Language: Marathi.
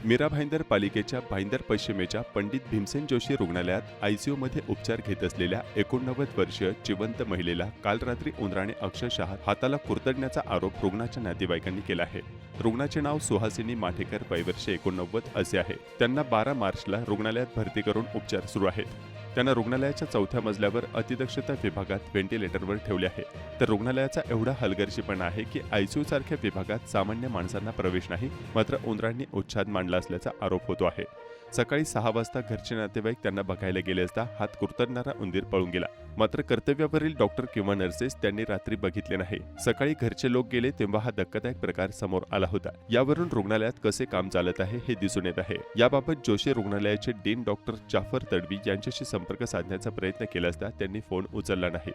मीरा भाईंदर पालिकेच्या भाईंदर पश्चिमेच्या पंडित भीमसेन जोशी रुग्णालयात आयसीयूमध्ये उपचार घेत असलेल्या 89 वर्षीय जिवंत महिलेला काल रात्री उंदराने अक्षरशः हाताला कुरतडण्याचा आरोप रुग्णाच्या नातेवाईकांनी केला आहे. रुग्णाचे नाव सुहासिनी माठेकर, वय वर्ष 89 असे आहे. त्यांना 12 मार्चला रुग्णालयात भरती करून उपचार सुरू आहेत. त्यांना रुग्णालयाच्या 4थ्या मजल्यावर अतिदक्षता विभागात व्हेंटिलेटरवर ठेवले आहे. तर रुग्णालयाचा एवढा हलगर्जीपणा आहे की आयसीयू सारख्या विभागात सामान्य माणसांना प्रवेश नाही. मात्र उंदरांनी उच्छाद मांडला असल्याचा आरोप होतो आहे. सकाळी 6 वाजता घरचे नातेवाईक त्यांना बघायला गेले असता हात कुरतडणारा उंदीर पळून गेला. मात्र कर्तव्यावरील डॉक्टर किंवा नर्सेस त्यांनी रात्री बघितले नाही. सकाळी घरचे लोक गेले तेव्हा हा धक्कादायक प्रकार समोर आला होता. यावरून रुग्णालयात कसे काम चालत आहे हे दिसून येत आहे. याबाबत जोशी रुग्णालयाचे डीन डॉक्टर जाफर तडवी यांच्याशी संपर्क साधण्याचा प्रयत्न केला असता त्यांनी फोन उचलला नाही.